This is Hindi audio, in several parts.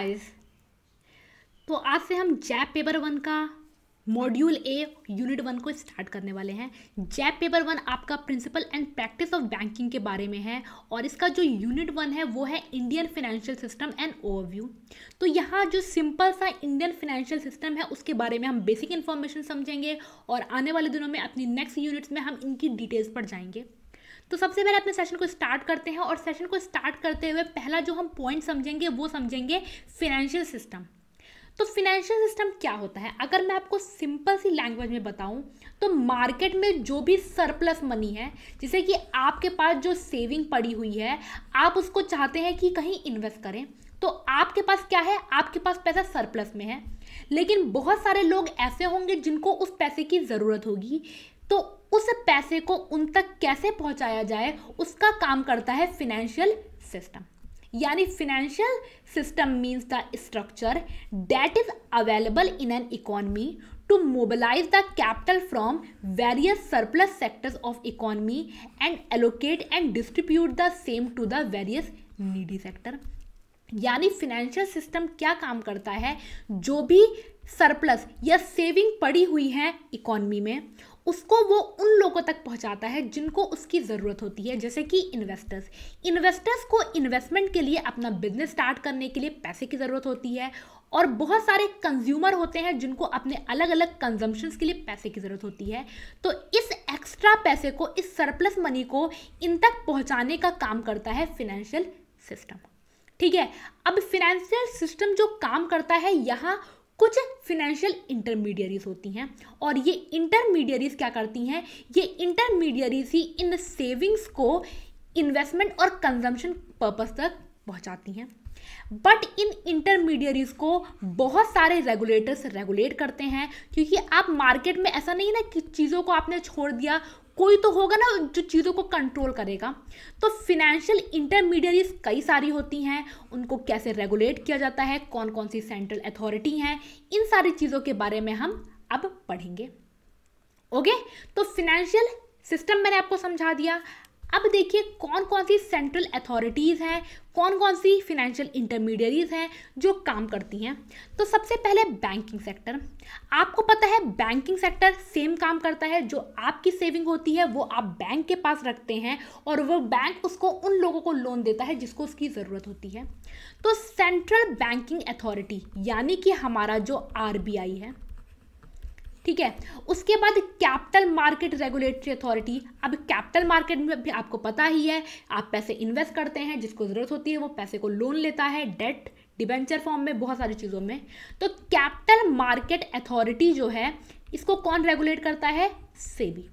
गाइस, तो आज से हम जैप पेपर 1 का मॉड्यूल ए यूनिट 1 को स्टार्ट करने वाले हैं। जैप पेपर 1 आपका principle and practice of banking के बारे में है और इसका जो यूनिट 1 है वो है Indian financial system and overview. तो यहाँ जो सिंपल सा इंडियन फाइनेंशियल सिस्टम है उसके बारे में हम बेसिक इन्फॉर्मेशन समझेंगे और आने वाले दिनों में अपनी नेक्स्ट यूनिट्स में हम इनकी डिटेल्स पर जाएंगे। तो सबसे पहले अपने सेशन को स्टार्ट करते हैं और सेशन को स्टार्ट करते हुए पहला जो हम पॉइंट समझेंगे वो समझेंगे फाइनेंशियल सिस्टम। तो फाइनेंशियल सिस्टम क्या होता है, अगर मैं आपको सिंपल सी लैंग्वेज में बताऊं तो मार्केट में जो भी सरप्लस मनी है, जैसे कि आपके पास जो सेविंग पड़ी हुई है आप उसको चाहते हैं कि कहीं इन्वेस्ट करें, तो आपके पास क्या है, आपके पास पैसा सरप्लस में है। लेकिन बहुत सारे लोग ऐसे होंगे जिनको उस पैसे की ज़रूरत होगी, तो उस पैसे को उन तक कैसे पहुंचाया जाए उसका काम करता है फाइनेंशियल सिस्टम। यानी financial system means the structure that is available in an economy to mobilise the capital from various surplus sectors of economy and allocate and distribute the same to the various needy sector. यानी फाइनेंशियल सिस्टम क्या काम करता है, जो भी सरप्लस या सेविंग पड़ी हुई है इकोनॉमी में उसको वो उन लोगों तक पहुंचाता है जिनको उसकी ज़रूरत होती है, जैसे कि इन्वेस्टर्स को इन्वेस्टमेंट के लिए, अपना बिजनेस स्टार्ट करने के लिए पैसे की ज़रूरत होती है। और बहुत सारे कंज्यूमर होते हैं जिनको अपने अलग अलग कंजम्पशंस के लिए पैसे की ज़रूरत होती है। तो इस एक्स्ट्रा पैसे को, इस सरप्लस मनी को इन तक पहुँचाने का काम करता है फाइनेंशियल सिस्टम। ठीक है, अब फाइनेंशियल सिस्टम जो काम करता है, यहाँ कुछ फाइनेंशियल इंटरमीडियरीज होती हैं और ये इंटरमीडियरीज क्या करती हैं, ये इंटरमीडियरीज ही इन सेविंग्स को इन्वेस्टमेंट और कंजम्पशन पर्पस तक पहुंचाती हैं। बट इन इंटरमीडियरीज को बहुत सारे रेगुलेटर्स रेगुलेट करते हैं, क्योंकि आप मार्केट में ऐसा नहीं है ना कि चीज़ों को आपने छोड़ दिया, कोई तो होगा ना जो चीज़ों को कंट्रोल करेगा। तो फाइनेंशियल इंटरमीडियरीज कई सारी होती हैं, उनको कैसे रेगुलेट किया जाता है, कौन कौन सी सेंट्रल अथॉरिटी हैं, इन सारी चीज़ों के बारे में हम अब पढ़ेंगे। ओके, तो फाइनेंशियल सिस्टम मैंने आपको समझा दिया। अब देखिए कौन कौन सी सेंट्रल अथॉरिटीज़ हैं, कौन कौन सी फाइनेंशियल इंटरमीडियरीज हैं जो काम करती हैं। तो सबसे पहले बैंकिंग सेक्टर। आपको पता है बैंकिंग सेक्टर सेम काम करता है, जो आपकी सेविंग होती है वो आप बैंक के पास रखते हैं और वो बैंक उसको उन लोगों को लोन देता है जिसको उसकी ज़रूरत होती है। तो सेंट्रल बैंकिंग अथॉरिटी यानी कि हमारा जो RBI है, ठीक है। उसके बाद कैपिटल मार्केट रेगुलेटरी अथॉरिटी। अब कैपिटल मार्केट में भी आपको पता ही है, आप पैसे इन्वेस्ट करते हैं, जिसको ज़रूरत होती है वो पैसे को लोन लेता है, डेट, डिबेंचर फॉर्म में, बहुत सारी चीज़ों में। तो कैपिटल मार्केट अथॉरिटी जो है इसको कौन रेगुलेट करता है, सेबी।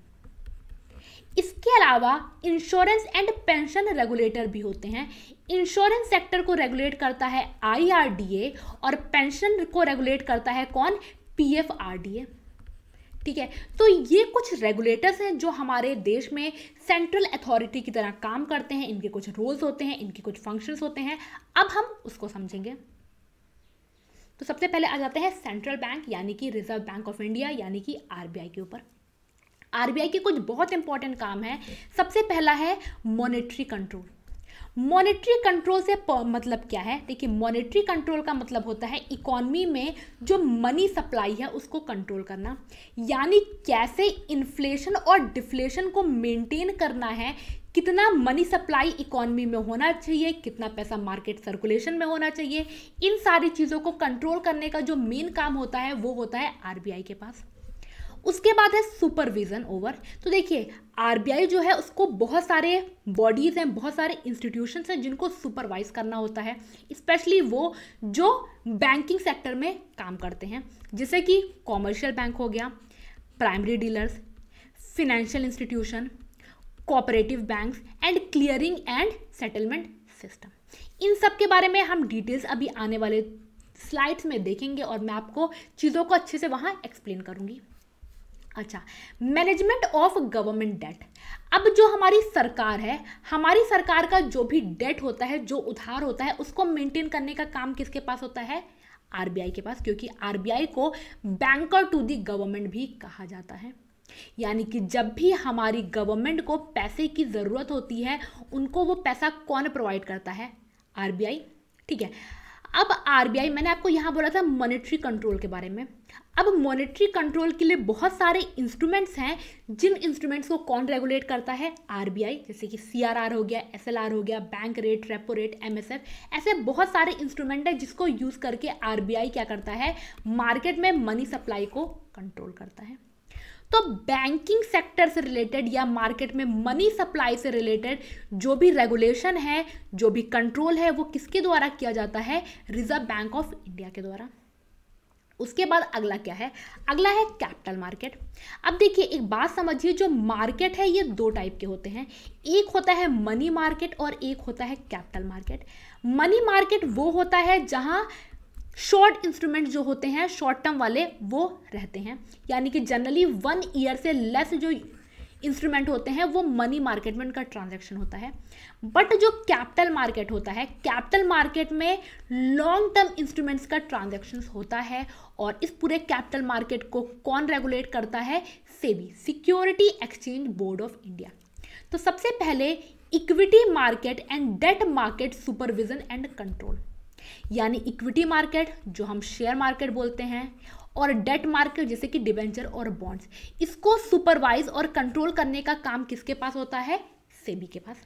इसके अलावा इंश्योरेंस एंड पेंशन रेगुलेटर भी होते हैं। इंश्योरेंस सेक्टर को रेगुलेट करता है IRDA और पेंशन को रेगुलेट करता है कौन, PFRDA। ठीक है, तो ये कुछ रेगुलेटर्स हैं जो हमारे देश में सेंट्रल अथॉरिटी की तरह काम करते हैं। इनके कुछ रोल्स होते हैं, इनके कुछ फंक्शंस होते हैं। अब हम उसको समझेंगे। तो सबसे पहले आ जाते हैं सेंट्रल बैंक यानी कि रिजर्व बैंक ऑफ इंडिया यानी कि RBI के ऊपर। RBI के कुछ बहुत इंपॉर्टेंट काम है। सबसे पहला है मॉनेटरी कंट्रोल। मॉनेटरी कंट्रोल से मतलब क्या है, देखिए मॉनेटरी कंट्रोल का मतलब होता है इकोनॉमी में जो मनी सप्लाई है उसको कंट्रोल करना, यानी कैसे इन्फ्लेशन और डिफ्लेशन को मेंटेन करना है, कितना मनी सप्लाई इकोनॉमी में होना चाहिए, कितना पैसा मार्केट सर्कुलेशन में होना चाहिए, इन सारी चीज़ों को कंट्रोल करने का जो मेन काम होता है वो होता है RBI के पास। उसके बाद है सुपरविजन ओवर। तो देखिए RBI जो है उसको बहुत सारे बॉडीज़ हैं, बहुत सारे इंस्टीट्यूशंस हैं जिनको सुपरवाइज करना होता है, स्पेशली वो जो बैंकिंग सेक्टर में काम करते हैं, जैसे कि कॉमर्शियल बैंक हो गया, primary dealers, financial institution, cooperative banks and clearing and settlement system. इन सब के बारे में हम डिटेल्स अभी आने वाले स्लाइड्स में देखेंगे और मैं आपको चीज़ों को अच्छे से वहाँ एक्सप्लेन करूँगी। अच्छा, मैनेजमेंट ऑफ गवर्नमेंट डेट। अब जो हमारी सरकार है, हमारी सरकार का जो भी डेट होता है, जो उधार होता है, उसको मेंटेन करने का काम किसके पास होता है, RBI के पास, क्योंकि RBI को बैंकर टू द गवर्नमेंट भी कहा जाता है। यानी कि जब भी हमारी गवर्नमेंट को पैसे की ज़रूरत होती है, उनको वो पैसा कौन प्रोवाइड करता है, RBI। ठीक है, अब आरबीआई, मैंने आपको यहाँ बोला था मॉनेटरी कंट्रोल के बारे में। अब मॉनेटरी कंट्रोल के लिए बहुत सारे इंस्ट्रूमेंट्स हैं, जिन इंस्ट्रूमेंट्स को कौन रेगुलेट करता है? आरबीआई। जैसे कि सीआरआर हो गया, एसएलआर हो गया, bank rate, repo rate, MSF, ऐसे बहुत सारे इंस्ट्रूमेंट है जिसको यूज करके आरबीआई क्या करता है? मार्केट में मनी सप्लाई को कंट्रोल करता है। तो बैंकिंग सेक्टर से रिलेटेड या मार्केट में मनी सप्लाई से रिलेटेड जो भी रेगुलेशन है, जो भी कंट्रोल है, वो किसके द्वारा किया जाता है? रिजर्व बैंक ऑफ इंडिया के द्वारा। उसके बाद अगला क्या है? अगला है कैपिटल मार्केट। अब देखिए एक बात समझिए, जो मार्केट है ये दो टाइप के होते हैं, एक होता है मनी मार्केट और एक होता है कैपिटल मार्केट। मनी मार्केट वो होता है जहां शॉर्ट इंस्ट्रूमेंट जो होते हैं, शॉर्ट टर्म वाले, वो रहते हैं, यानी कि जनरली 1 ईयर से लेस जो इंस्ट्रूमेंट होते हैं वो मनी मार्केट में उनका ट्रांजैक्शन होता है। बट जो कैपिटल मार्केट होता है, कैपिटल मार्केट में लॉन्ग टर्म इंस्ट्रूमेंट्स का ट्रांजैक्शन होता है। और इस पूरे कैपिटल मार्केट को कौन रेगुलेट करता है? SEBI, security exchange board of India. तो सबसे पहले equity market and debt market supervision and control, यानी इक्विटी मार्केट जो हम शेयर मार्केट बोलते हैं, और डेट मार्केट जैसे कि डिबेंचर और बॉन्ड्स, इसको सुपरवाइज और कंट्रोल करने का काम किसके पास होता है? सेबी के पास।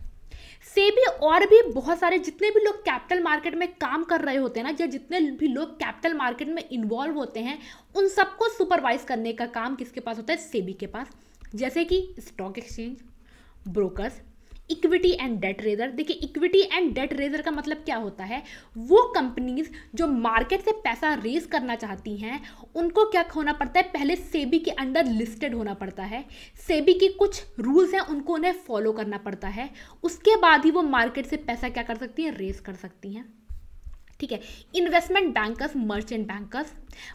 सेबी और भी बहुत सारे जितने भी लोग कैपिटल मार्केट में काम कर रहे होते हैं ना, या जितने भी लोग कैपिटल मार्केट में इन्वॉल्व होते हैं, उन सबको सुपरवाइज करने का काम किसके पास होता है? सेबी के पास। जैसे कि stock exchange, brokers, equity and debt raiser. देखिए इक्विटी एंड डेट रेजर का मतलब क्या होता है? वो कंपनीज जो मार्केट से पैसा रेज करना चाहती हैं, उनको क्या होना पड़ता है? पहले सेबी के अंडर लिस्टेड होना पड़ता है, सेबी की कुछ रूल्स हैं उनको उन्हें फॉलो करना पड़ता है, उसके बाद ही वो मार्केट से पैसा क्या कर सकती हैं? रेज कर सकती हैं। ठीक है। Investment bankers, merchant bankers.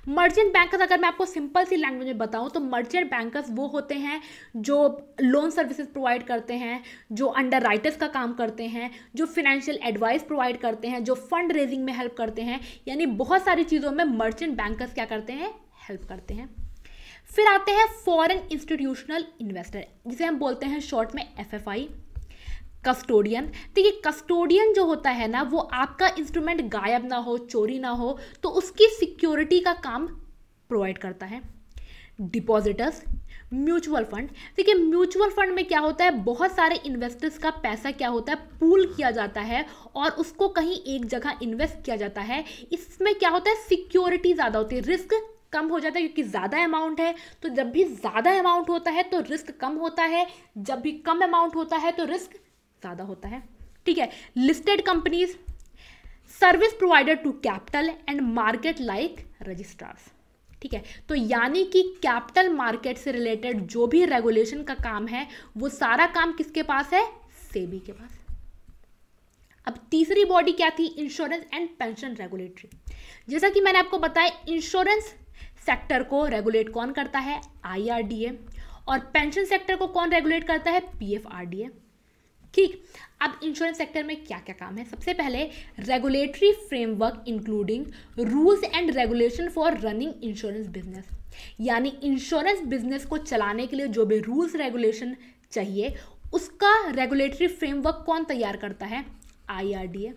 Merchant bankers अगर मैं आपको सिंपल सी लैंग्वेज में बताऊं तो मर्चेंट बैंकर्स वो होते हैं जो लोन सर्विसेज प्रोवाइड करते हैं, जो अंडर राइटर्स का काम करते हैं, जो फिनेंशियल एडवाइस प्रोवाइड करते हैं, जो फंड रेजिंग में हेल्प करते हैं, यानी बहुत सारी चीज़ों में मर्चेंट बैंकर्स क्या करते हैं? हेल्प करते हैं। फिर आते हैं फॉरेन इंस्टीट्यूशनल इन्वेस्टर, जिसे हम बोलते हैं शॉर्ट में एफएफआई। कस्टोडियन, देखिए कस्टोडियन जो होता है ना, वो आपका इंस्ट्रूमेंट गायब ना हो, चोरी ना हो, तो उसकी सिक्योरिटी का काम प्रोवाइड करता है। Depositors, mutual fund. देखिए म्यूचुअल फंड में क्या होता है? बहुत सारे इन्वेस्टर्स का पैसा क्या होता है? पूल किया जाता है और उसको कहीं एक जगह इन्वेस्ट किया जाता है। इसमें क्या होता है? सिक्योरिटी ज़्यादा होती है, रिस्क कम हो जाता है, क्योंकि ज़्यादा अमाउंट है। तो जब भी ज़्यादा अमाउंट होता है तो रिस्क कम होता है, जब भी कम अमाउंट होता है तो रिस्क ज़्यादा होता है। ठीक है। Listed companies, service provider to capital and market like registrars. ठीक है। तो यानी कि कैपिटल मार्केट से रिलेटेड जो भी रेगुलेशन का काम है वो सारा काम किसके पास है? सेबी के पास। अब तीसरी बॉडी क्या थी? Insurance and pension regulatory. जैसा कि मैंने आपको बताया, इंश्योरेंस सेक्टर को रेगुलेट कौन करता है? आईआरडीए। और पेंशन सेक्टर को कौन रेगुलेट करता है? पीएफआरडीए। ठीक। अब इंश्योरेंस सेक्टर में क्या क्या काम है? सबसे पहले regulatory framework including rules and regulation for running insurance business, यानी इंश्योरेंस बिजनेस को चलाने के लिए जो भी रूल्स रेगुलेशन चाहिए उसका रेगुलेटरी फ्रेमवर्क कौन तैयार करता है? आईआरडीए।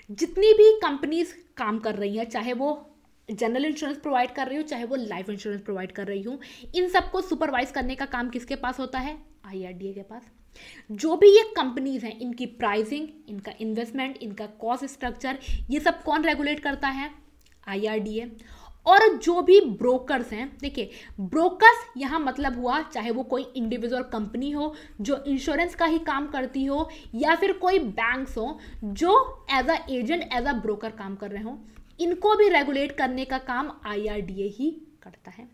जितनी भी कंपनीज काम कर रही हैं, चाहे वो जनरल इंश्योरेंस प्रोवाइड कर रही हो, चाहे वो लाइफ इंश्योरेंस प्रोवाइड कर रही हो, इन सबको सुपरवाइज करने का काम किसके पास होता है? आईआरडीए के पास। जो भी ये कंपनीज हैं, इनकी प्राइसिंग, इनका इन्वेस्टमेंट, इनका कॉस्ट स्ट्रक्चर, ये सब कौन रेगुलेट करता है? आईआरडीए। और जो भी ब्रोकर्स हैं, देखिए ब्रोकर्स यहाँ मतलब हुआ चाहे वो कोई इंडिविजुअल कंपनी हो जो इंश्योरेंस का ही काम करती हो, या फिर कोई बैंक्स हो जो as a agent, as a broker काम कर रहे हो, इनको भी रेगुलेट करने का काम आईआरडीए ही करता है।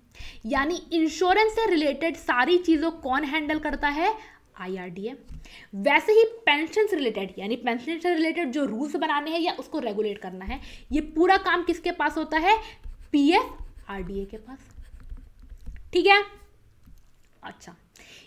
यानी इंश्योरेंस से रिलेटेड सारी चीज़ों कौन हैंडल करता है? आईआरडीए। वैसे ही पेंशन से रिलेटेड, यानी पेंशन से रिलेटेड जो रूल्स बनाने हैं या उसको रेगुलेट करना है, ये पूरा काम किसके पास होता है? पीएफआरडीए के पास। ठीक है। अच्छा,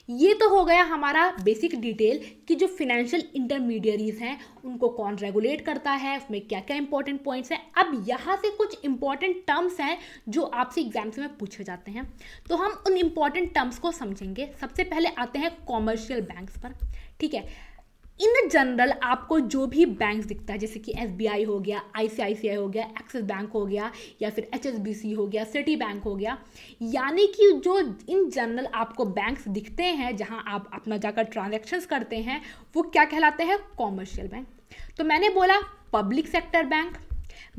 ये तो हो गया हमारा बेसिक डिटेल कि जो फाइनेंशियल इंटरमीडियरीज हैं उनको कौन रेगुलेट करता है, उसमें क्या क्या इंपॉर्टेंट पॉइंट्स हैं। अब यहाँ से कुछ इंपॉर्टेंट टर्म्स हैं जो आपसे एग्जाम्स में पूछे जाते हैं, तो हम उन इंपॉर्टेंट टर्म्स को समझेंगे। सबसे पहले आते हैं कॉमर्शियल बैंक्स पर। ठीक है। इन जनरल आपको जो भी बैंक दिखता है, जैसे कि SBI हो गया, ICICI हो गया, एक्सिस बैंक हो गया, या फिर HSBC हो गया, सिटी बैंक हो गया, यानी कि जो इन जनरल आपको बैंक्स दिखते हैं जहां आप अपना जाकर ट्रांजैक्शंस करते हैं, वो क्या कहलाते हैं? Commercial bank. तो मैंने बोला पब्लिक सेक्टर बैंक,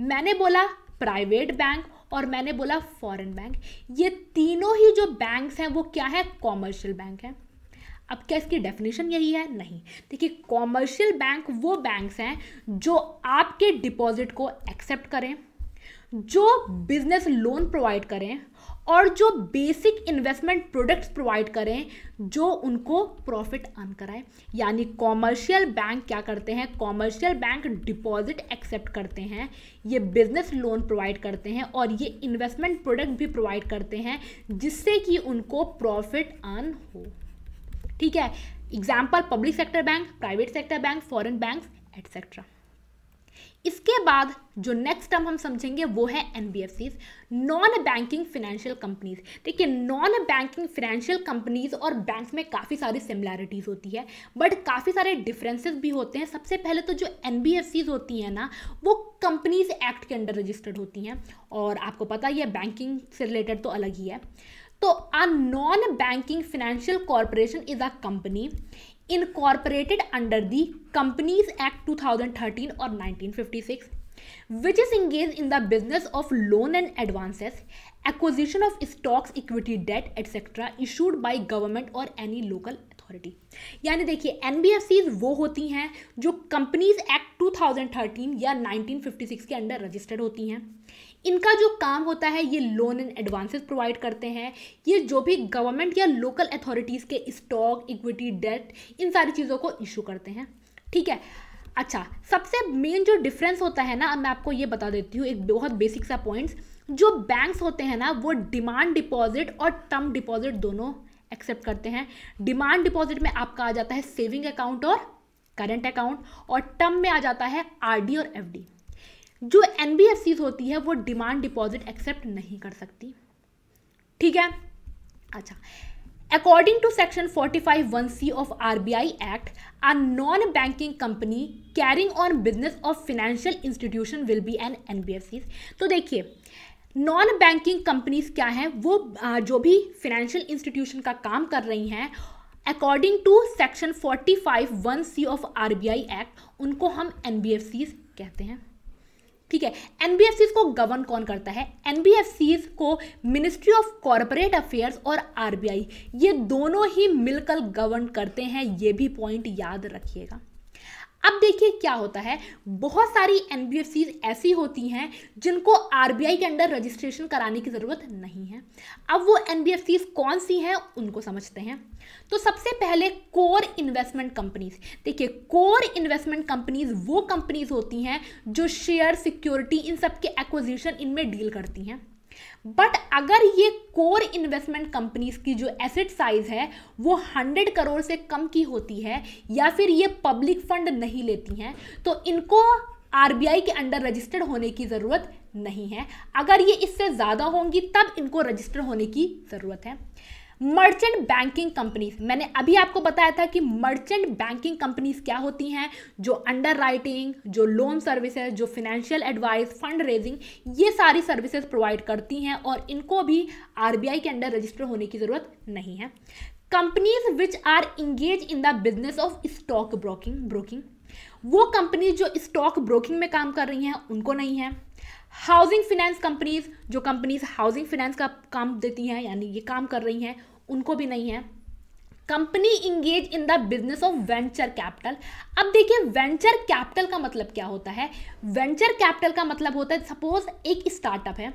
मैंने बोला प्राइवेट बैंक, और मैंने बोला फॉरेन बैंक। ये तीनों ही जो बैंक्स हैं वो क्या है? कॉमर्शियल बैंक है। अब क्या इसकी डेफिनेशन यही है? नहीं। देखिए, कॉमर्शियल बैंक वो बैंक्स हैं जो आपके डिपॉजिट को एक्सेप्ट करें, जो बिजनेस लोन प्रोवाइड करें, और जो बेसिक इन्वेस्टमेंट प्रोडक्ट्स प्रोवाइड करें जो उनको प्रॉफिट अर्न कराए। यानी कॉमर्शियल बैंक क्या करते हैं? कॉमर्शियल बैंक डिपॉजिट एक्सेप्ट करते हैं, ये बिजनेस लोन प्रोवाइड करते हैं, और ये इन्वेस्टमेंट प्रोडक्ट भी प्रोवाइड करते हैं जिससे कि उनको प्रॉफिट अर्न हो। ठीक है, example public sector bank, private sector bank, foreign bank etcetera. इसके बाद जो नेक्स्ट टर्म हम समझेंगे वो है NBFCs, non banking financial companies. देखिए, नॉन बैंकिंग फाइनेंशियल कंपनीज और बैंक्स में काफ़ी सारी सिमिलैरिटीज़ होती है, बट काफ़ी सारे डिफरेंसेस भी होते हैं। सबसे पहले तो जो NBFCs होती हैं ना, वो कंपनीज एक्ट के अंडर रजिस्टर्ड होती हैं, और आपको पता ही है बैंकिंग से रिलेटेड तो अलग ही है। तो अ non banking financial corporation is a company incorporated under the Companies Act 2013 or 1956, which is engaged in the business of loan and advances, acquisition of stocks, equity, debt, etc. issued by government or any local authority। यानी देखिए, NBFCs वो होती हैं जो कंपनीज एक्ट 2013 या 1956 के अंडर रजिस्टर्ड होती हैं। इनका जो काम होता है, ये लोन एंड एडवांसेस प्रोवाइड करते हैं। ये जो भी गवर्नमेंट या लोकल अथॉरिटीज़ के स्टॉक, इक्विटी, डेट, इन सारी चीज़ों को इशू करते हैं। ठीक है, अच्छा, सबसे मेन जो डिफरेंस होता है ना, मैं आपको ये बता देती हूँ एक बहुत बेसिक सा पॉइंट्स। जो बैंक्स होते हैं ना, वो डिमांड डिपॉजिट और टर्म डिपॉजिट दोनों एक्सेप्ट करते हैं। डिमांड डिपॉजिट में आपका आ जाता है सेविंग अकाउंट और करंट अकाउंट, और टर्म में आ जाता है RD और FD। जो NBFCs होती है वो डिमांड डिपॉजिट एक्सेप्ट नहीं कर सकती। ठीक है, अच्छा, according to section 45(1)(c) of RBI act, a non banking company carrying on business of financial institution will be an NBFCs। तो देखिए, नॉन बैंकिंग कंपनीज क्या हैं? वो जो भी फाइनेंशियल इंस्टीट्यूशन का काम कर रही हैं, according to section 45(1)(c) of RBI act, उनको हम NBFCs कहते हैं। ठीक है, NBFCs को गवर्न कौन करता है? NBFCs को मिनिस्ट्री ऑफ कॉर्पोरेट अफेयर्स और RBI, ये दोनों ही मिलकर गवर्न करते हैं। ये भी पॉइंट याद रखिएगा। अब देखिए क्या होता है, बहुत सारी NBFCs ऐसी होती हैं जिनको RBI के अंडर रजिस्ट्रेशन कराने की ज़रूरत नहीं है। अब वो NBFCs कौन सी हैं उनको समझते हैं। तो सबसे पहले कोर इन्वेस्टमेंट कंपनीज। देखिए, कोर इन्वेस्टमेंट कंपनीज वो कंपनीज होती हैं जो शेयर, सिक्योरिटी, इन सब के एक्विजिशन इनमें डील करती हैं। बट अगर ये कोर इन्वेस्टमेंट कंपनीज की जो एसेट साइज है वो 100 करोड़ से कम की होती है, या फिर ये पब्लिक फंड नहीं लेती हैं, तो इनको RBI के अंडर रजिस्टर्ड होने की ज़रूरत नहीं है। अगर ये इससे ज़्यादा होंगी तब इनको रजिस्टर होने की ज़रूरत है। मर्चेंट बैंकिंग कंपनीज, मैंने अभी आपको बताया था कि मर्चेंट बैंकिंग कंपनीज क्या होती हैं? जो अंडर राइटिंग, जो लोन सर्विसेज, जो फाइनेंशियल एडवाइस, फंड रेजिंग, ये सारी सर्विसेज प्रोवाइड करती हैं, और इनको भी RBI के अंडर रजिस्टर होने की ज़रूरत नहीं है। Companies which are engage in the business of stock broking, वो कंपनीज जो स्टॉक ब्रोकिंग में काम कर रही हैं उनको नहीं है। हाउसिंग फाइनेंस कंपनीज, जो कंपनीज हाउसिंग फाइनेंस का काम देती हैं, यानी ये काम कर रही हैं, उनको भी नहीं है। Company engage in the business of venture capital. अब देखिए, वेंचर कैपिटल का मतलब क्या होता है? वेंचर कैपिटल का मतलब होता है, सपोज एक स्टार्टअप है,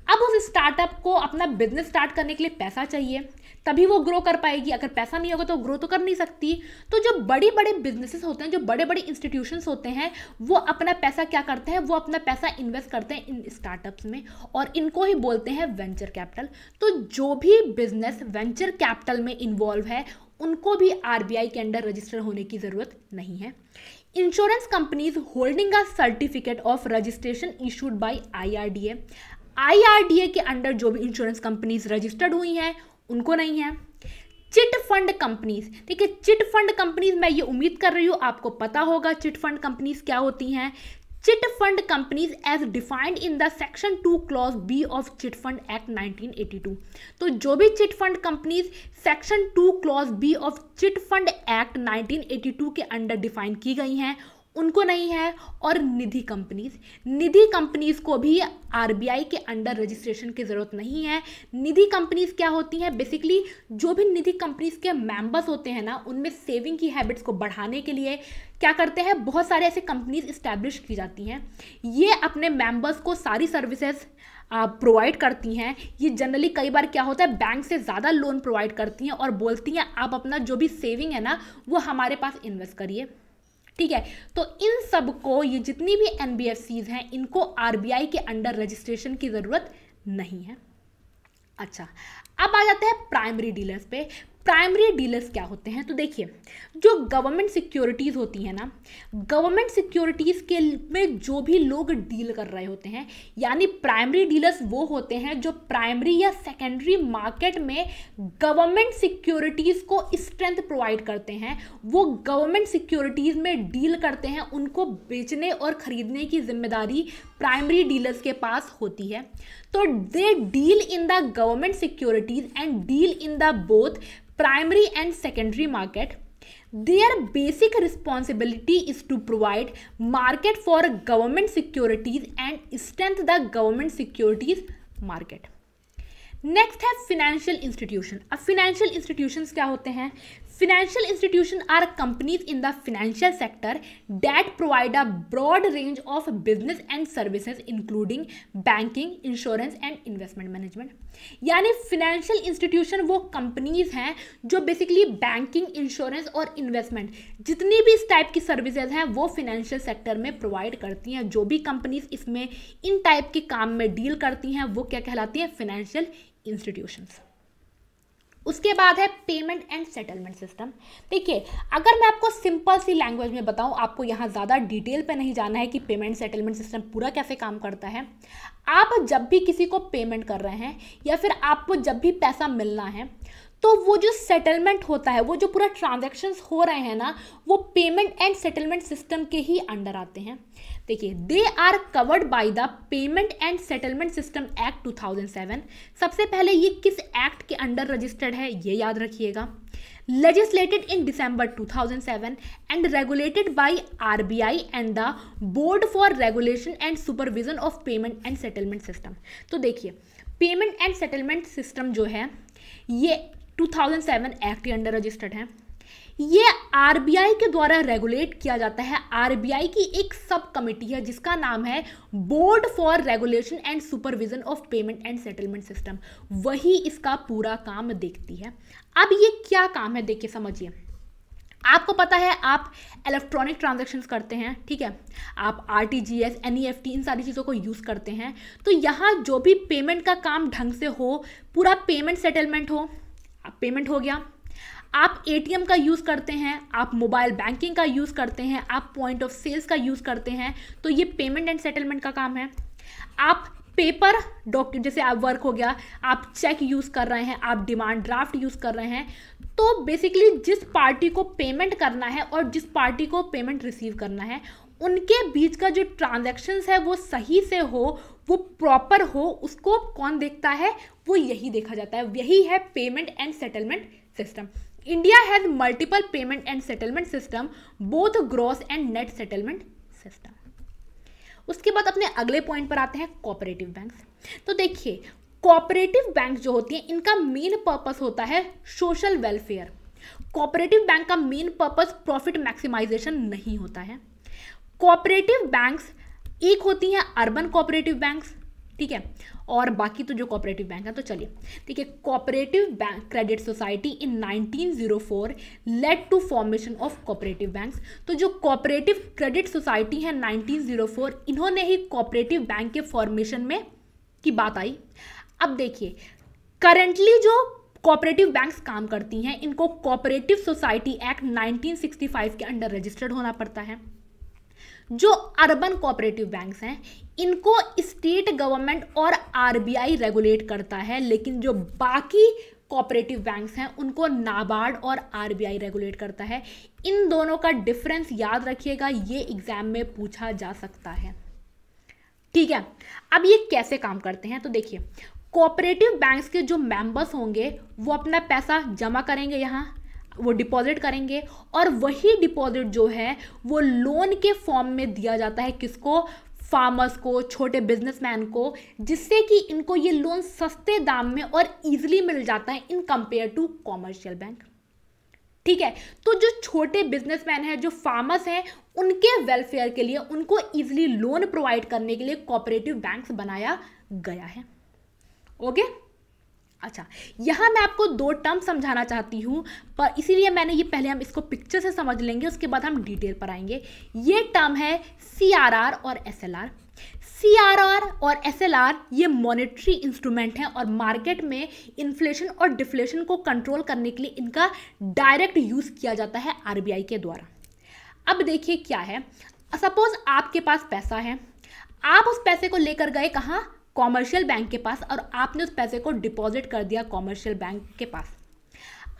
अब उस स्टार्टअप को अपना बिजनेस स्टार्ट करने के लिए पैसा चाहिए, तभी वो ग्रो कर पाएगी। अगर पैसा नहीं होगा तो ग्रो तो कर नहीं सकती। तो जो बड़े बड़े बिजनेसेस होते हैं, जो बड़े बड़े इंस्टीट्यूशंस होते हैं, वो अपना पैसा क्या करते हैं? वो अपना पैसा इन्वेस्ट करते हैं इन स्टार्टअप्स में, और इनको ही बोलते हैं वेंचर कैपिटल। तो जो भी बिजनेस वेंचर कैपिटल में इन्वॉल्व है उनको भी RBI के अंडर रजिस्टर होने की ज़रूरत नहीं है। Insurance companies holding a certificate of registration issued by IRDA के अंडर जो भी इंश्योरेंस कंपनीज रजिस्टर्ड हुई हैं उनको नहीं है। चिट फंड कंपनीज, ठीक है, चिट फंड कंपनीज, मैं ये उम्मीद कर रही हूँ आपको पता होगा चिट फंड कंपनीज क्या होती हैं। Chit fund companies as defined in the section 2 clause B of chit fund act 1982। तो जो भी chit fund companies section 2 clause B of chit fund act 1982 के अंडर डिफाइन की गई हैं उनको नहीं है। और निधि कंपनीज को भी आरबीआई के अंडर रजिस्ट्रेशन की ज़रूरत नहीं है। निधि कंपनीज क्या होती हैं, बेसिकली जो भी निधि कंपनीज के मेंबर्स होते हैं ना, उनमें सेविंग की हैबिट्स को बढ़ाने के लिए क्या करते हैं, बहुत सारे ऐसे कंपनीज इस्टेब्लिश की जाती हैं। ये अपने मेंबर्स को सारी सर्विसेज प्रोवाइड करती हैं। ये जनरली कई बार क्या होता है, बैंक से ज़्यादा लोन प्रोवाइड करती हैं और बोलती हैं आप अपना जो भी सेविंग है ना वो हमारे पास इन्वेस्ट करिए, ठीक है। तो इन सब को, ये जितनी भी एनबीएफसीज हैं, इनको आरबीआई के अंडर रजिस्ट्रेशन की ज़रूरत नहीं है। अच्छा, अब आ जाते हैं प्राइमरी डीलर्स पे। प्राइमरी डीलर्स क्या होते हैं, तो देखिए जो गवर्नमेंट सिक्योरिटीज़ होती है ना, गवर्नमेंट सिक्योरिटीज़ के में जो भी लोग डील कर रहे होते हैं, यानी प्राइमरी डीलर्स वो होते हैं जो प्राइमरी या सेकेंडरी मार्केट में गवर्नमेंट सिक्योरिटीज़ को स्ट्रेंथ प्रोवाइड करते हैं। वो गवर्नमेंट सिक्योरिटीज़ में डील करते हैं, उनको बेचने और खरीदने की जिम्मेदारी प्राइमरी डीलर्स के पास होती है। तो they deal in the government securities and deal in the both primary and secondary market. Their basic responsibility is to provide market for government securities and strengthen the government securities market. Next है फिनेंशियल इंस्टीट्यूशन। अब फिनेंशियल इंस्टीट्यूशंस क्या होते हैं, financial institution are companies in the financial sector that provide a broad range of business and services including banking, insurance and investment management. यानी फिनेंशियल इंस्टीट्यूशन वो कंपनीज हैं जो बेसिकली बैंकिंग, इंश्योरेंस और इन्वेस्टमेंट, जितनी भी इस टाइप की सर्विसेज हैं वो फिनेंशियल सेक्टर में प्रोवाइड करती हैं। जो भी कंपनीज इसमें इन टाइप के काम में डील करती हैं वो क्या कहलाती हैं, फिनेंशियल इंस्टीट्यूशंस। उसके बाद है पेमेंट एंड सेटलमेंट सिस्टम। देखिए अगर मैं आपको सिंपल सी लैंग्वेज में बताऊं, आपको यहाँ ज़्यादा डिटेल पे नहीं जाना है कि पेमेंट सेटलमेंट सिस्टम पूरा कैसे काम करता है। आप जब भी किसी को पेमेंट कर रहे हैं या फिर आपको जब भी पैसा मिलना है, तो वो जो सेटलमेंट होता है, वो जो पूरा ट्रांजैक्शंस हो रहे हैं ना, वो पेमेंट एंड सेटलमेंट सिस्टम के ही अंडर आते हैं। देखिए they are covered by the payment and settlement system act 2007। सबसे पहले ये किस एक्ट के अंडर रजिस्टर्ड है ये याद रखिएगा। Legislated in December 2007 and regulated by RBI and the board for regulation and supervision of payment and settlement system. तो देखिए पेमेंट एंड सेटलमेंट सिस्टम जो है ये 2007 एक्ट के अंडर रजिस्टर्ड है। ये आरबीआई के द्वारा रेगुलेट किया जाता है। आरबीआई की एक सब कमेटी है जिसका नाम है board for regulation and supervision of payment and settlement system, वही इसका पूरा काम देखती है। अब ये क्या काम है देखिए समझिए। आपको पता है आप इलेक्ट्रॉनिक ट्रांजैक्शंस करते हैं, ठीक है, आप आरटीजीएस, एनईएफटी इन सारी चीज़ों को यूज़ करते हैं। तो यहाँ जो भी पेमेंट का काम ढंग से हो, पूरा पेमेंट सेटलमेंट हो, पेमेंट हो गया। आप एटीएम का यूज़ करते हैं, आप मोबाइल बैंकिंग का यूज़ करते हैं, आप पॉइंट ऑफ सेल्स का यूज़ करते हैं, तो ये पेमेंट एंड सेटलमेंट का काम है। आप पेपर डॉक्यूमेंट जैसे आप वर्क हो गया, आप चेक यूज़ कर रहे हैं, आप डिमांड ड्राफ्ट यूज़ कर रहे हैं, तो बेसिकली जिस पार्टी को पेमेंट करना है और जिस पार्टी को पेमेंट रिसीव करना है, उनके बीच का जो ट्रांजैक्शंस है वो सही से हो, वो प्रॉपर हो, उसको कौन देखता है, वो यही देखा जाता है। यही है payment and settlement system. India has multiple payment and settlement system, both gross and net settlement system. उसके बाद अपने अगले पॉइंट पर आते हैं कोऑपरेटिव बैंक्स। तो देखिए कोऑपरेटिव बैंक जो होती हैं इनका मेन पर्पस होता है सोशल वेलफेयर। कोऑपरेटिव बैंक का मेन पर्पस प्रॉफिट मैक्सिमाइजेशन नहीं होता है। कोऑपरेटिव बैंक्स एक होती हैं अर्बन कोऑपरेटिव बैंक्स, ठीक है, और बाकी तो जो कोऑपरेटिव बैंक है। तो चलिए ठीक है, cooperative bank credit society in 1904 led to formation of cooperative banks. तो जो कोऑपरेटिव क्रेडिट सोसाइटी है 1904, इन्होंने ही कोऑपरेटिव बैंक के फॉर्मेशन में की बात आई। अब देखिए करंटली जो कोऑपरेटिव बैंक्स काम करती हैं, इनको कोऑपरेटिव सोसाइटी एक्ट 1965 के अंडर रजिस्टर्ड होना पड़ता है। जो अर्बन कोऑपरेटिव बैंक्स हैं इनको स्टेट गवर्नमेंट और आरबीआई रेगुलेट करता है, लेकिन जो बाकी कोऑपरेटिव बैंक्स हैं उनको नाबार्ड और आरबीआई रेगुलेट करता है। इन दोनों का डिफरेंस याद रखिएगा, ये एग्जाम में पूछा जा सकता है। ठीक है, अब ये कैसे काम करते हैं तो देखिए, कोऑपरेटिव बैंक्स के जो मेंबर्स होंगे वो अपना पैसा जमा करेंगे, यहाँ वो डिपॉजिट करेंगे, और वही डिपॉजिट जो है वो लोन के फॉर्म में दिया जाता है किसको, फार्मर्स को, छोटे बिजनेसमैन को, जिससे कि इनको ये लोन सस्ते दाम में और इजीली मिल जाता है in compare to commercial bank. ठीक है, तो जो छोटे बिजनेसमैन हैं, जो फार्मर्स हैं, उनके वेलफेयर के लिए, उनको इजीली लोन प्रोवाइड करने के लिए कोऑपरेटिव बैंक्स बनाया गया है। ओके, अच्छा, यहां मैं आपको दो टर्म समझाना चाहती हूं, पर इसीलिए मैंने ये पहले हम इसको पिक्चर से समझ लेंगे, उसके बाद हम डिटेल पर आएंगे। ये टर्म है सीआरआर और एसएलआर। सीआरआर और एसएलआर ये मॉनेटरी इंस्ट्रूमेंट हैं और मार्केट में इन्फ्लेशन और डिफ्लेशन को कंट्रोल करने के लिए इनका डायरेक्ट यूज किया जाता है आरबीआई के द्वारा। अब देखिए क्या है, सपोज आपके पास पैसा है, आप उस पैसे को लेकर गए कहाँ, कॉमर्शियल बैंक के पास, और आपने उस पैसे को डिपॉजिट कर दिया कॉमर्शियल बैंक के पास।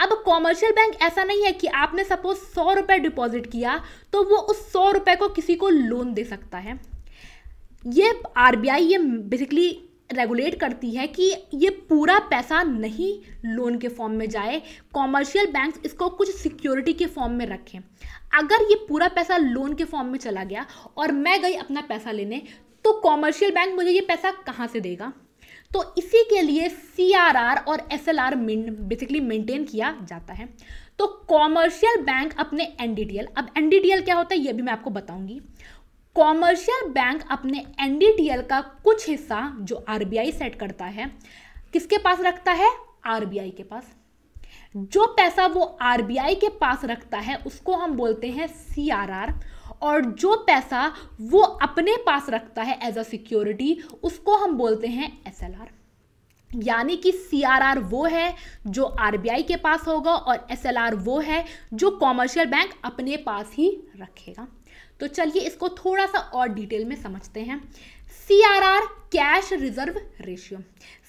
अब कॉमर्शियल बैंक ऐसा नहीं है कि आपने सपोज 100 रुपये डिपॉजिट किया तो वो उस 100 रुपये को किसी को लोन दे सकता है। ये आरबीआई ये बेसिकली रेगुलेट करती है कि ये पूरा पैसा नहीं लोन के फॉर्म में जाए, कॉमर्शियल बैंक्स इसको कुछ सिक्योरिटी के फॉर्म में रखें। अगर ये पूरा पैसा लोन के फॉर्म में चला गया और मैं गई अपना पैसा लेने, तो कॉमर्शियल बैंक मुझे ये पैसा कहाँ से देगा? तो इसी के लिए सीआरआर और एसएलआर बेसिकली मेंटेन किया जाता है। तो कॉमर्शियल बैंक अपने एनडीटीएल, अब एनडीटीएल क्या होता है ये भी मैं आपको बताऊंगी। कॉमर्शियल बैंक अपने एनडीटीएल का कुछ हिस्सा जो आरबीआई सेट करता है, किसके पास रखता है? आरबीआई के पास। जो पैसा वो आरबीआई के पास रखता है उसको हम बोलते हैं सीआरआर, और जो पैसा वो अपने पास रखता है एज अ सिक्योरिटी उसको हम बोलते हैं एसएलआर। यानी कि सीआरआर वो है जो आरबीआई के पास होगा और एसएलआर वो है जो कॉमर्शियल बैंक अपने पास ही रखेगा। तो चलिए इसको थोड़ा सा और डिटेल में समझते हैं। CRR cash reserve ratio.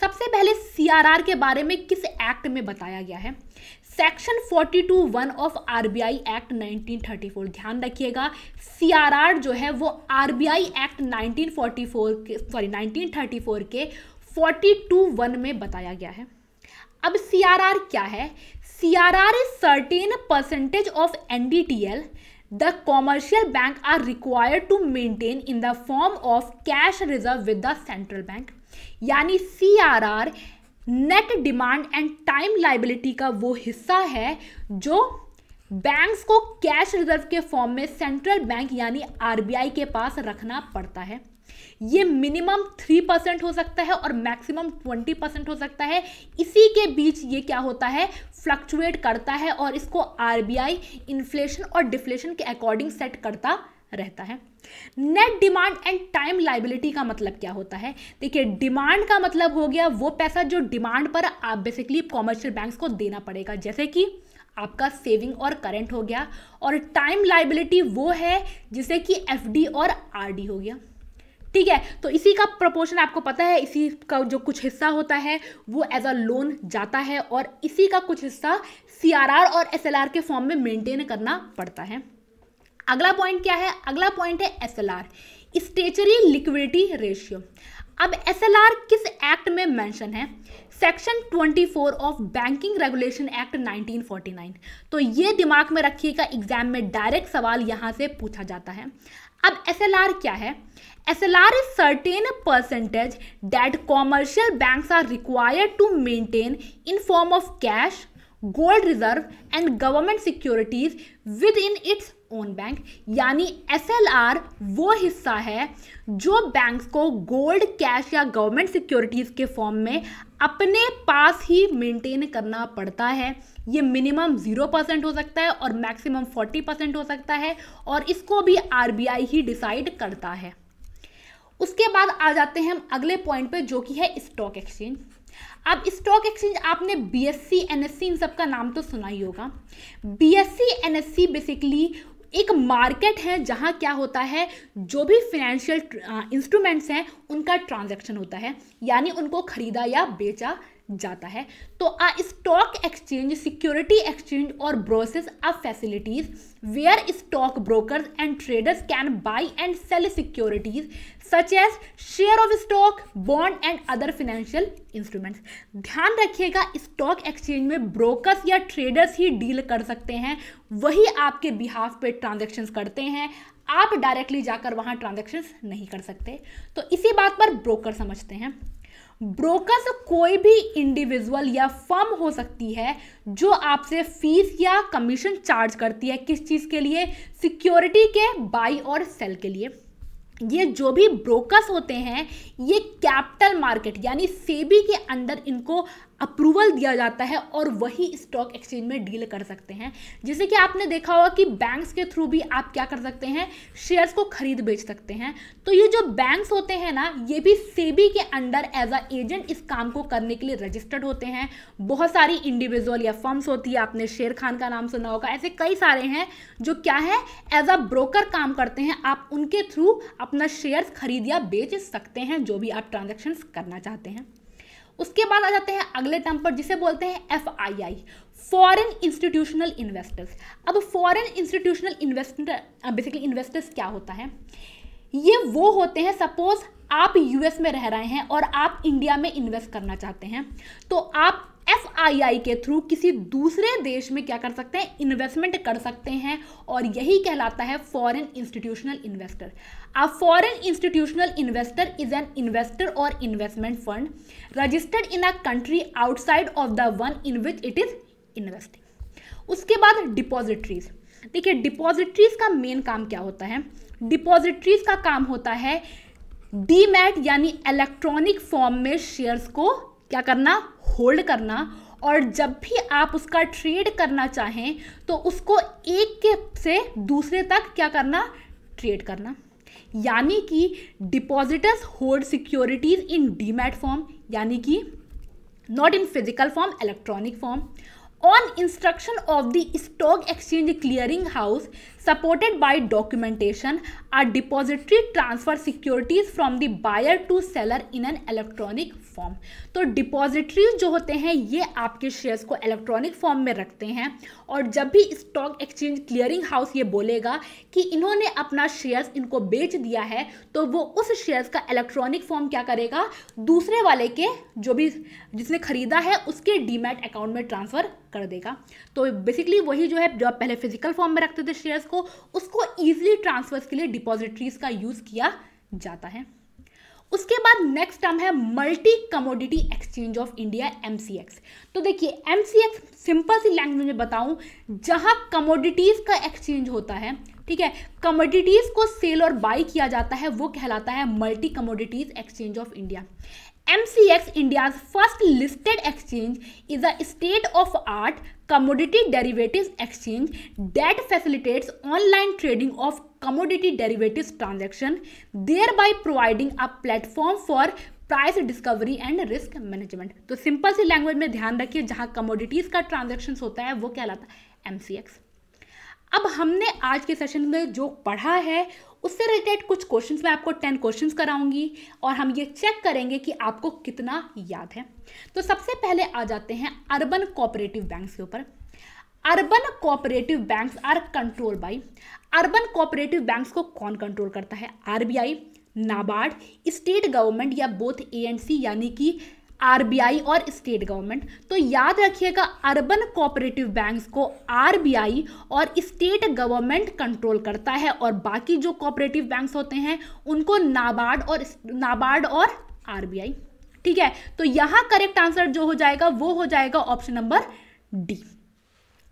सबसे पहले सीआरआर के बारे में किस एक्ट में बताया गया है? Section 42(1) of RBI act 1934। ध्यान रखिएगा, सीआरआर जो है वो आरबीआई एक्ट 1934 के 42(1) में बताया गया है। अब सीआरआर क्या है? CRR is certain percentage of NDTL the commercial bank are required to maintain in the form of cash reserve with the central bank। यानी CRR net demand and time liability का वो हिस्सा है जो बैंक्स को कैश रिजर्व के फॉर्म में सेंट्रल बैंक यानी आरबीआई के पास रखना पड़ता है। ये मिनिमम 3% हो सकता है और मैक्सिमम 20% हो सकता है। इसी के बीच ये क्या होता है? फ्लक्चुएट करता है और इसको आरबीआई इन्फ्लेशन और डिफ्लेशन के अकॉर्डिंग सेट करता रहता है। Net demand and time liability का मतलब क्या होता है? देखिए, डिमांड का मतलब हो गया वो पैसा जो डिमांड पर आप बेसिकली कॉमर्शियल बैंक्स को देना पड़ेगा, जैसे कि आपका सेविंग और करंट हो गया, और टाइम लाइबिलिटी वो है जिसे कि एफडी और आरडी हो गया। ठीक है, तो इसी का प्रोपोर्शन आपको पता है, इसी का जो कुछ हिस्सा होता है वो एज अ लोन जाता है और इसी का कुछ हिस्सा सीआरआर और एसएलआर के फॉर्म में मेंटेन करना पड़ता है। अगला पॉइंट क्या है? अगला पॉइंट है एसएलआर, स्टेचुटरी लिक्विडिटी रेशियो। अब एसएलआर किस एक्ट में मेंशन है? Section 24 of banking regulation act 1949। तो ये दिमाग में रखिएगा, एग्जाम में डायरेक्ट सवाल यहां से पूछा जाता है। अब एसएलआर क्या है? SLR is certain percentage that commercial banks are required to maintain in form of cash, gold reserve and government securities within its own bank। यानी SLR वो हिस्सा है जो बैंक्स को गोल्ड, कैश या गवर्नमेंट सिक्योरिटीज के फॉर्म में अपने पास ही मेंटेन करना पड़ता है। ये मिनिमम 0% हो सकता है और मैक्सिमम 40% हो सकता है और इसको भी आरबीआई ही डिसाइड करता है। उसके बाद आ जाते हैं हम अगले पॉइंट पे जो कि है स्टॉक एक्सचेंज। अब स्टॉक एक्सचेंज आपने बीएससी, एनएससी इन सब का नाम तो सुना ही होगा। बीएससी, एनएससी बेसिकली एक मार्केट है जहां क्या होता है, जो भी फाइनेंशियल इंस्ट्रूमेंट्स हैं उनका ट्रांजैक्शन होता है, यानी उनको खरीदा या बेचा जाता है। तो a stock exchange, security exchange और bourses a facilities where stock brokers and traders can buy and sell securities such as share of stock, bond and other financial instruments. ध्यान रखिएगा, स्टॉक एक्सचेंज में ब्रोकर्स या ट्रेडर्स ही डील कर सकते हैं, वही आपके बिहाफ पे ट्रांजेक्शन्स करते हैं, आप डायरेक्टली जाकर वहां ट्रांजेक्शन्स नहीं कर सकते। तो इसी बात पर ब्रोकर समझते हैं। ब्रोकर्स कोई भी इंडिविजुअल या फर्म हो सकती है जो आपसे फीस या कमीशन चार्ज करती है, किस चीज़ के लिए? सिक्योरिटी के बाई और सेल के लिए। ये जो भी ब्रोकर्स होते हैं ये कैपिटल मार्केट यानी सेबी के अंडर इनको अप्रूवल दिया जाता है और वही स्टॉक एक्सचेंज में डील कर सकते हैं। जैसे कि आपने देखा होगा कि बैंक्स के थ्रू भी आप क्या कर सकते हैं, शेयर्स को खरीद बेच सकते हैं। तो ये जो बैंक्स होते हैं ना, ये भी सेबी के अंडर एज अ एजेंट इस काम को करने के लिए रजिस्टर्ड होते हैं। बहुत सारी इंडिविजुअल या फर्म्स होती है, आपने शेर खान का नाम सुना होगा, ऐसे कई सारे हैं जो क्या है, एज अ ब्रोकर काम करते हैं। आप उनके थ्रू अपना शेयर्स खरीद या बेच सकते हैं, जो भी आप ट्रांजेक्शन्स करना चाहते हैं। उसके बाद आ जाते हैं अगले टर्म पर, जिसे बोलते हैं FII, फॉरेन इंस्टीट्यूशनल इन्वेस्टर्स। अब foreign institutional investor, basically investors क्या होता है? ये वो होते हैं, सपोज आप US में रह रहे हैं और आप इंडिया में इन्वेस्ट करना चाहते हैं, तो आप FII के थ्रू किसी दूसरे देश में क्या कर सकते हैं, इन्वेस्टमेंट कर सकते हैं, और यही कहलाता है foreign institutional investor. A foreign institutional investor is an investor or investment fund registered in a country outside of the one in which it is investing. उसके बाद डिपॉजिटरीज। देखिए डिपॉजिटरीज का मेन काम क्या होता है? डिपॉजिटरीज का काम होता है डीमैट यानी इलेक्ट्रॉनिक फॉर्म में शेयर्स को क्या करना, होल्ड करना, और जब भी आप उसका ट्रेड करना चाहें तो उसको एक के से दूसरे तक क्या करना, ट्रेड करना। यानी कि डिपॉजिटर्स होल्ड सिक्योरिटीज इन डीमैट फॉर्म, यानी कि not in physical form, electronic form, on instruction of the stock exchange clearing house supported by documentation, a depository transfer securities from the buyer to seller in an electronic form। तो डिपॉजिटरीज जो होते हैं ये आपके शेयर्स को इलेक्ट्रॉनिक फॉर्म में रखते हैं, और जब भी स्टॉक एक्सचेंज क्लियरिंग हाउस ये बोलेगा कि इन्होंने अपना शेयर्स इनको बेच दिया है, तो वो उस शेयर्स का इलेक्ट्रॉनिक फॉर्म क्या करेगा, दूसरे वाले के, जो भी जिसने खरीदा है उसके डीमैट अकाउंट में ट्रांसफर कर देगा। तो बेसिकली वही जो है, जो आप पहले फिजिकल फॉर्म में रखते थे शेयर्स को, उसको इजीली ट्रांसफर्स के लिए डिपॉजिटरीज का यूज किया जाता है। उसके बाद नेक्स्ट टर्म है multi commodity exchange of India, MCX। तो देखिए MCX सिंपल सी लैंग्वेज में बताऊं, जहां कमोडिटीज का एक्सचेंज होता है, ठीक है, कमोडिटीज को सेल और बाई किया जाता है, वो कहलाता है multi commodities exchange of India. MCX, India's first listed exchange, is a state-of-art commodity derivatives exchange that facilitates online trading of commodity derivatives transaction, thereby providing a platform for price discovery and risk management. तो सिंपल सी लैंग्वेज में ध्यान रखिए, जहां कमोडिटीज का ट्रांजेक्शन होता है वो कहलाता है MCX। अब हमने आज के सेशन में जो पढ़ा है उससे रिलेटेड कुछ क्वेश्चंस, मैं आपको 10 क्वेश्चंस कराऊंगी और हम ये चेक करेंगे कि आपको कितना याद है। तो सबसे पहले आ जाते हैं अर्बन कोऑपरेटिव बैंक्स के ऊपर। Urban cooperative banks are control by, urban cooperative banks को कौन कंट्रोल करता है? RBI, नाबार्ड, स्टेट गवर्नमेंट या बोथ ANC, यानी कि RBI और स्टेट गवर्नमेंट। तो याद रखिएगा अर्बन कोऑपरेटिव बैंक्स को RBI और स्टेट गवर्नमेंट कंट्रोल करता है, और बाकी जो कोऑपरेटिव बैंक्स होते हैं उनको नाबार्ड और RBI। ठीक है, तो यहाँ करेक्ट आंसर जो हो जाएगा वो हो जाएगा ऑप्शन नंबर डी।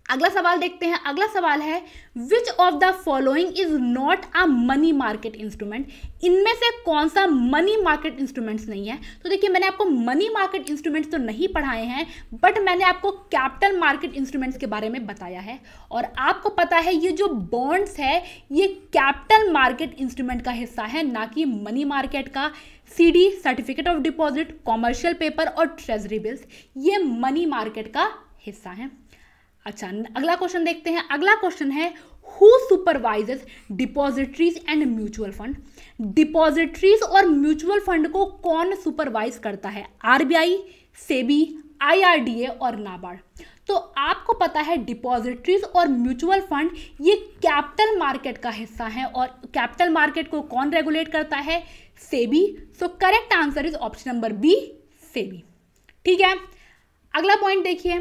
अगला सवाल देखते हैं। अगला सवाल है which of the following is not a money market instrument, इनमें से कौन सा मनी मार्केट इंस्ट्रूमेंट्स नहीं है? तो देखिए मैंने आपको मनी मार्केट इंस्ट्रूमेंट्स तो नहीं पढ़ाए हैं, बट मैंने आपको कैपिटल मार्केट इंस्ट्रूमेंट्स के बारे में बताया है, और आपको पता है ये जो बॉन्ड्स है ये कैपिटल मार्केट इंस्ट्रूमेंट का हिस्सा है, ना कि मनी मार्केट का। CD, certificate of deposit, commercial paper और ट्रेजरी बिल्स ये मनी मार्केट का हिस्सा है। अच्छा, अगला क्वेश्चन देखते हैं। अगला क्वेश्चन है who supervises depositories and mutual fund, depositories और म्यूचुअल फंड को कौन सुपरवाइज करता है? RBI, सेबी, IRDA और नाबार्ड। तो आपको पता है डिपॉजिटरीज और म्यूचुअल फंड ये कैपिटल मार्केट का हिस्सा है, और कैपिटल मार्केट को कौन रेगुलेट करता है? SEBI. So correct answer is option number B, SEBI. ठीक है, अगला पॉइंट देखिए,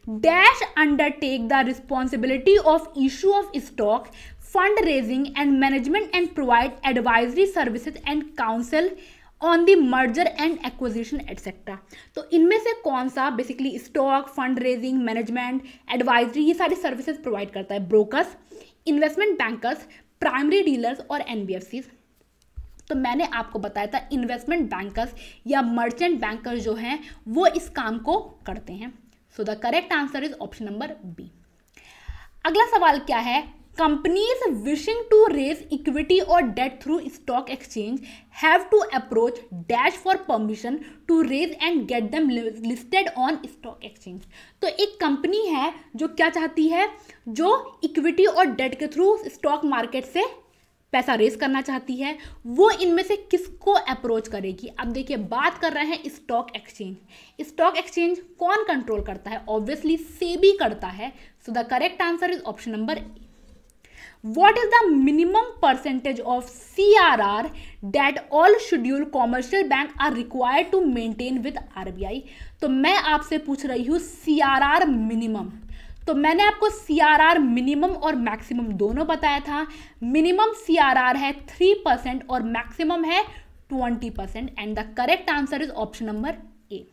dash undertake the responsibility of issue of stock, fund raising and management and provide advisory services and council on the merger and acquisition etcetera. तो इनमें से कौन सा basically stock, fund raising, management, advisory ये सारी सर्विसेज प्रोवाइड करता है? Brokers, investment bankers, primary dealers और NBFCs। तो मैंने आपको बताया था इन्वेस्टमेंट बैंकर्स या मर्चेंट बैंकर्स जो हैं वो इस काम को करते हैं। So the correct answer is option number B. अगला सवाल क्या है? Companies wishing to raise equity or debt through stock exchange have to approach dash for permission to raise and get them listed on stock exchange। तो एक कंपनी है जो क्या चाहती है, जो इक्विटी और डेट के थ्रू स्टॉक मार्केट से पैसा रेज करना चाहती है, वो इनमें से किसको अप्रोच करेगी? अब देखिए, बात कर रहे हैं स्टॉक एक्सचेंज। स्टॉक एक्सचेंज कौन कंट्रोल करता है? ऑब्वियसली सेबी करता है। सो the correct answer is option number A. What is the minimum percentage of CRR that all scheduled commercial bank are required to maintain with RBI? तो मैं आपसे पूछ रही हूँ CRR मिनिमम। तो मैंने आपको CRR मिनिमम और मैक्सिमम दोनों बताया था। मिनिमम CRR है 3% और मैक्सिमम है 20%, and the correct answer is option number A.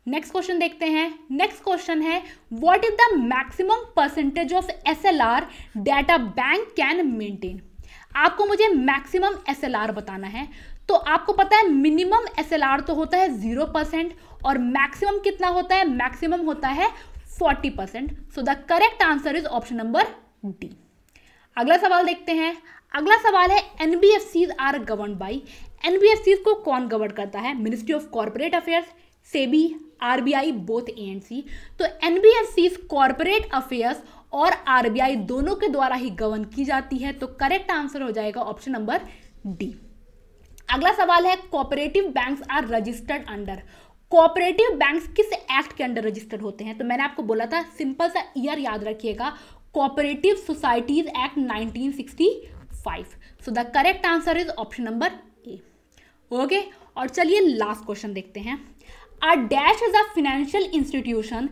Next question देखते हैं। नेक्स्ट क्वेश्चन है, what is the maximum percentage of SLR that a bank can maintain? आपको मुझे मैक्सिमम SLR बताना है। तो आपको पता है मिनिमम SLR तो होता है 0% और मैक्सिमम कितना होता है? मैक्सिमम होता है 40%। So the correct answer is option number D. अगला सवाल देखते हैं। अगला सवाल है, NBFCs are governed by. NBFCs को कौन गवर्न करता है? Ministry of corporate affairs, SEBI, RBI, both ANC। तो NBFCs कॉर्पोरेट अफेयर्स और RBI दोनों के द्वारा ही गवर्न की जाती है। तो करेक्ट आंसर हो जाएगा ऑप्शन नंबर डी। अगला सवाल है, cooperative banks are registered under. Cooperative banks किस एक्ट के अंडर रजिस्टर्ड होते हैं? तो मैंने आपको बोला था, सिंपल सा ईयर याद रखिएगा, cooperative societies act 1965। So the correct answer is option number A. Okay, और चलिए लास्ट क्वेश्चन देखते हैं। A dash is a financial institution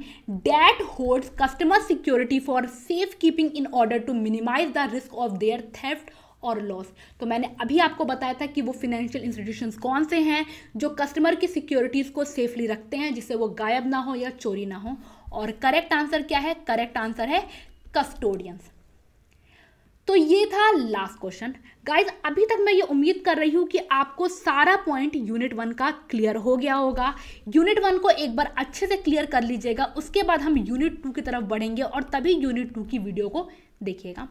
that holds customer security for safekeeping in order to minimize the risk of their theft और लॉस। तो मैंने अभी आपको बताया था कि वो फिनेंशियल इंस्टीट्यूशंस कौन से हैं जो कस्टमर की सिक्योरिटीज़ को सेफली रखते हैं, जिससे वो गायब ना हो या चोरी ना हो। और करेक्ट आंसर क्या है? करेक्ट आंसर है कस्टोडियंस। तो ये था लास्ट क्वेश्चन। गाइज, अभी तक मैं ये उम्मीद कर रही हूँ कि आपको सारा पॉइंट यूनिट 1 का क्लियर हो गया होगा। यूनिट 1 को एक बार अच्छे से क्लियर कर लीजिएगा, उसके बाद हम यूनिट 2 की तरफ बढ़ेंगे और तभी यूनिट 2 की वीडियो को देखिएगा।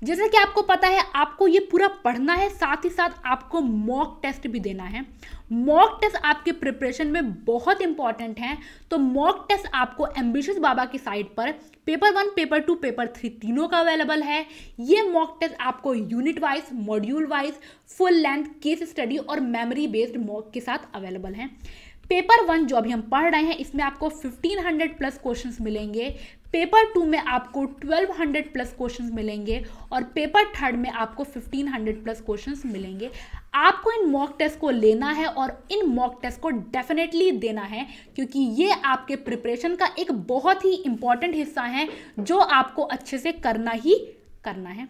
जैसे कि आपको पता है, आपको ये पूरा पढ़ना है, साथ ही साथ आपको मॉक टेस्ट भी देना है। मॉक टेस्ट आपके प्रिपरेशन में बहुत इंपॉर्टेंट है। तो मॉक टेस्ट आपको एम्बिशियस बाबा की साइट पर पेपर 1, पेपर 2, पेपर 3 तीनों का अवेलेबल है। ये मॉक टेस्ट आपको unit wise, module wise, full length, case study और मेमोरी बेस्ड मॉक के साथ अवेलेबल है। पेपर 1 जो अभी हम पढ़ रहे हैं, इसमें आपको 1500 प्लस क्वेश्चंस मिलेंगे। पेपर 2 में आपको 1200 प्लस क्वेश्चंस मिलेंगे और पेपर 3 में आपको 1500 प्लस क्वेश्चंस मिलेंगे। आपको इन मॉक टेस्ट को लेना है और इन मॉक टेस्ट को डेफिनेटली देना है, क्योंकि ये आपके प्रिपरेशन का एक बहुत ही इंपॉर्टेंट हिस्सा है जो आपको अच्छे से करना ही करना है।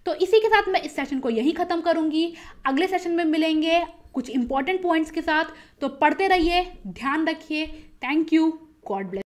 तो इसी के साथ मैं इस सेशन को यहीं ख़त्म करूँगी। अगले सेशन में मिलेंगे कुछ इंपॉर्टेंट पॉइंट्स के साथ। तो पढ़ते रहिए, ध्यान रखिए। Thank you, God bless.